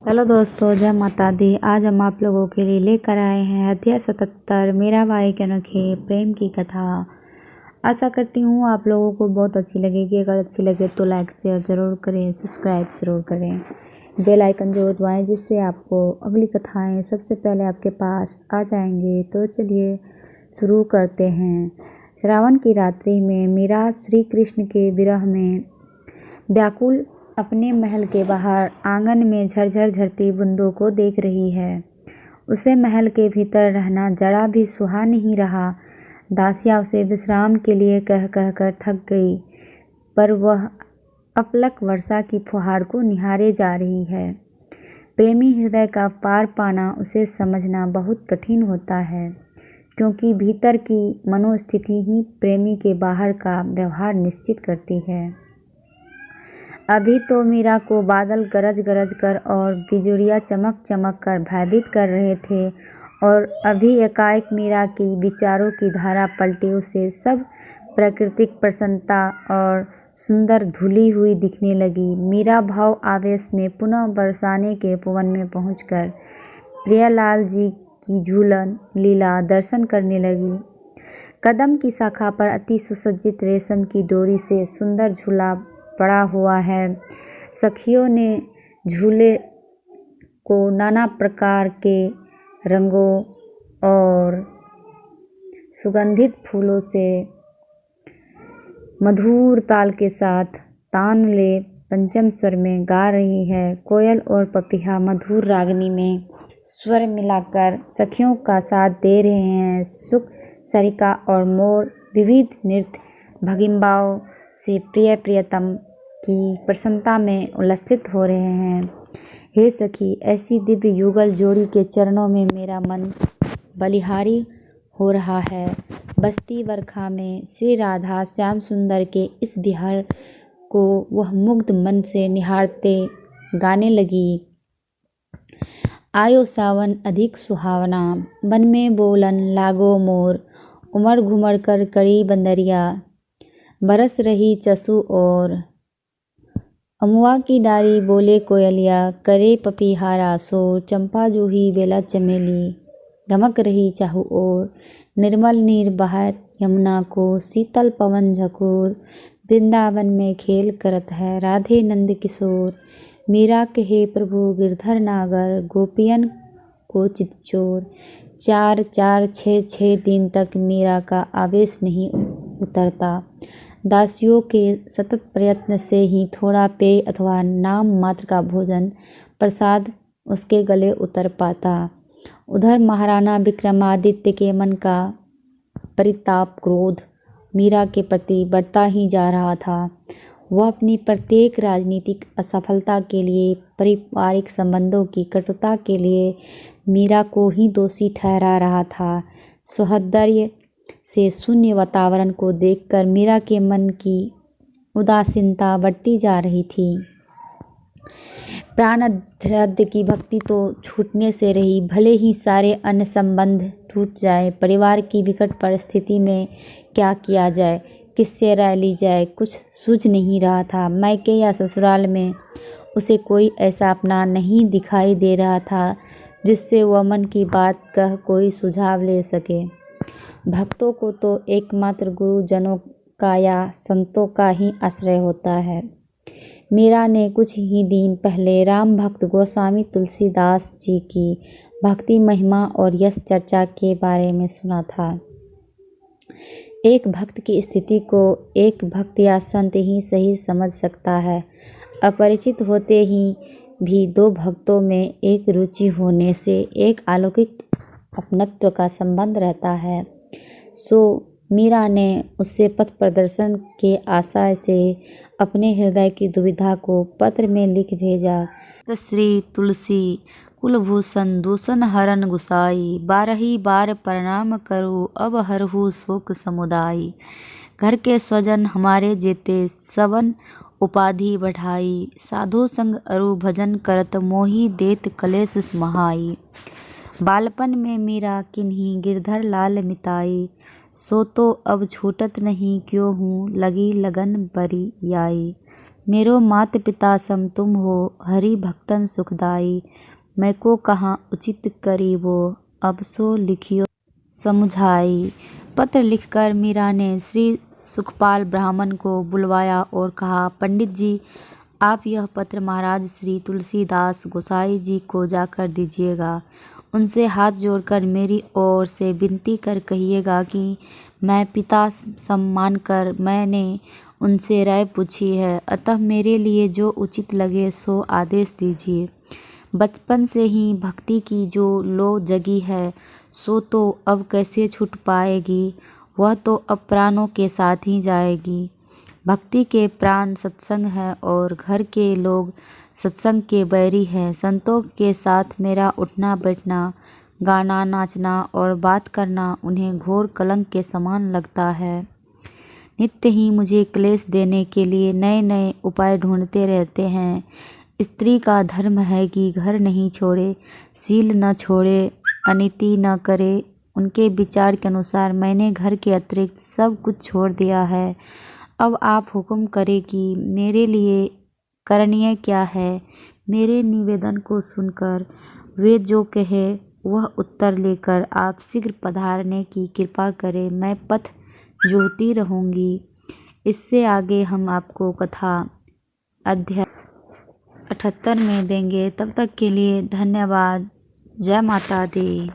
Hello दोस्तों, जय माता दी। आज हम आप लोगों के लिए लेकर आए हैं अध्याय 77 मीराबाई के अनोखे प्रेम की कथा। आशा करती हूँ आप लोगों को बहुत अच्छी लगेगी। अगर अच्छी लगे तो लाइक शेयर ज़रूर करें, सब्सक्राइब ज़रूर करें, बेल आइकन जरूर दबाएँ, जिससे आपको अगली कथाएँ सबसे पहले आपके पास आ जाएंगे। तो चलिए शुरू करते हैं। श्रावण की रात्रि में मीरा श्री कृष्ण के विरह में व्याकुल अपने महल के बाहर आंगन में झरझर झरती बूंदों को देख रही है। उसे महल के भीतर रहना जरा भी सुहा नहीं रहा। दासियां उसे विश्राम के लिए कह कह कर थक गई, पर वह अपलक वर्षा की फुहार को निहारे जा रही है। प्रेमी हृदय का पार पाना उसे समझना बहुत कठिन होता है, क्योंकि भीतर की मनोस्थिति ही प्रेमी के बाहर का व्यवहार निश्चित करती है। अभी तो मीरा को बादल गरज गरज कर और बिजुरियाँ चमक चमक कर भयभीत कर रहे थे, और अभी एकाएक मीरा की विचारों की धारा पलटी। उसे सब प्राकृतिक प्रसन्नता और सुंदर धुली हुई दिखने लगी। मीरा भाव आवेश में पुनः बरसाने के पवन में पहुंचकर प्रियालाल जी की झूलन लीला दर्शन करने लगी। कदम की शाखा पर अति सुसज्जित रेशम की डोरी से सुंदर झूला पड़ा हुआ है। सखियों ने झूले को नाना प्रकार के रंगों और सुगंधित फूलों से मधुर ताल के साथ तानले पंचम स्वर में गा रही है। कोयल और पपीहा मधुर रागनी में स्वर मिलाकर सखियों का साथ दे रहे हैं। सुख, सरिका और मोर विविध नृत्य भगिम्बाओं से प्रिय प्रियतम की प्रसन्नता में उल्लसित हो रहे हैं। हे सखी, ऐसी दिव्य युगल जोड़ी के चरणों में मेरा मन बलिहारी हो रहा है। बस्ती वर्खा में श्री राधा श्याम सुंदर के इस विहार को वह मुग्ध मन से निहारते गाने लगी। आयो सावन अधिक सुहावना, वन में बोलन लागो मोर, उमड़ घुमड़ कर करी बंदरिया, बरस रही चसु और अमुआ की डारी बोले कोयलिया, करे पपीहारा शोर, चंपा जूही बेला चमेली, गमक रही चाहू ओर, निर्मल नीर बहाय यमुना को, शीतल पवन झकोर, वृंदावन में खेल करत है राधे नंद किशोर। मीरा कहे प्रभु गिरधर नागर, गोपियन को चितचोर। 4-4-6-6 दिन तक मीरा का आवेश नहीं उतरता। दासियों के सतत प्रयत्न से ही थोड़ा पेय अथवा नाम मात्र का भोजन प्रसाद उसके गले उतर पाता। उधर महाराणा विक्रमादित्य के मन का परिताप क्रोध मीरा के प्रति बढ़ता ही जा रहा था। वह अपनी प्रत्येक राजनीतिक असफलता के लिए, पारिवारिक संबंधों की कटुता के लिए मीरा को ही दोषी ठहरा रहा था। सौहार्द्य से शून्य वातावरण को देखकर मीरा के मन की उदासीनता बढ़ती जा रही थी। प्राणाध्यात्म की भक्ति तो छूटने से रही, भले ही सारे अन्य संबंध टूट जाए। परिवार की विकट परिस्थिति में क्या किया जाए, किससे राय ली जाए, कुछ सूझ नहीं रहा था। मायके या ससुराल में उसे कोई ऐसा अपना नहीं दिखाई दे रहा था जिससे वह मन की बात कह कोई सुझाव ले सके। भक्तों को तो एकमात्र गुरुजनों का या संतों का ही आश्रय होता है। मीरा ने कुछ ही दिन पहले राम भक्त गोस्वामी तुलसीदास जी की भक्ति महिमा और यश चर्चा के बारे में सुना था। एक भक्त की स्थिति को एक भक्त या संत ही सही समझ सकता है। अपरिचित होते ही भी दो भक्तों में एक रुचि होने से एक अलौकिक अपनत्व का संबंध रहता है। सो मीरा ने उससे पथ प्रदर्शन के आशय से अपने हृदय की दुविधा को पत्र में लिख भेजा। श्री तुलसी कुलभूषण दूषण हरण गुसाई, 12 बार प्रणाम करूँ अब हरहु शोक समुदाय। घर के स्वजन हमारे जेते सबन उपाधि बढ़ाई, साधु संग अरु भजन करत मोहि देत कलेश समाई। बालपन में मीरा किन्हीं गिरधर लाल मिताई, सो तो अब छूटत नहीं क्यों हूँ लगी लगन बरी आई। मेरो मात पिता सम तुम हो, हरि भक्तन सुखदाई। मैं को कहाँ उचित करी वो, अब सो लिखियो समुझाई। पत्र लिखकर मीरा ने श्री सुखपाल ब्राह्मण को बुलवाया और कहा, पंडित जी, आप यह पत्र महाराज श्री तुलसीदास गोसाई जी को जाकर दीजिएगा। उनसे हाथ जोड़कर मेरी ओर से विनती कर कहिएगा कि मैं पिता सम्मान कर मैंने उनसे राय पूछी है, अतः मेरे लिए जो उचित लगे सो आदेश दीजिए। बचपन से ही भक्ति की जो लो जगी है सो तो अब कैसे छूट पाएगी, वह तो अब प्राणों के साथ ही जाएगी। भक्ति के प्राण सत्संग है और घर के लोग सत्संग के बैरी हैं। संतों के साथ मेरा उठना बैठना, गाना नाचना और बात करना उन्हें घोर कलंक के समान लगता है। नित्य ही मुझे क्लेश देने के लिए नए नए उपाय ढूंढते रहते हैं। स्त्री का धर्म है कि घर नहीं छोड़े, शील न छोड़े, अनिति न करे। उनके विचार के अनुसार मैंने घर के अतिरिक्त सब कुछ छोड़ दिया है। अब आप हुक्म करें कि मेरे लिए करणीय क्या है। मेरे निवेदन को सुनकर वे जो कहे वह उत्तर लेकर आप शीघ्र पधारने की कृपा करें। मैं पथ जोहती रहूँगी। इससे आगे हम आपको कथा अध्याय 78 में देंगे। तब तक के लिए धन्यवाद। जय माता दी।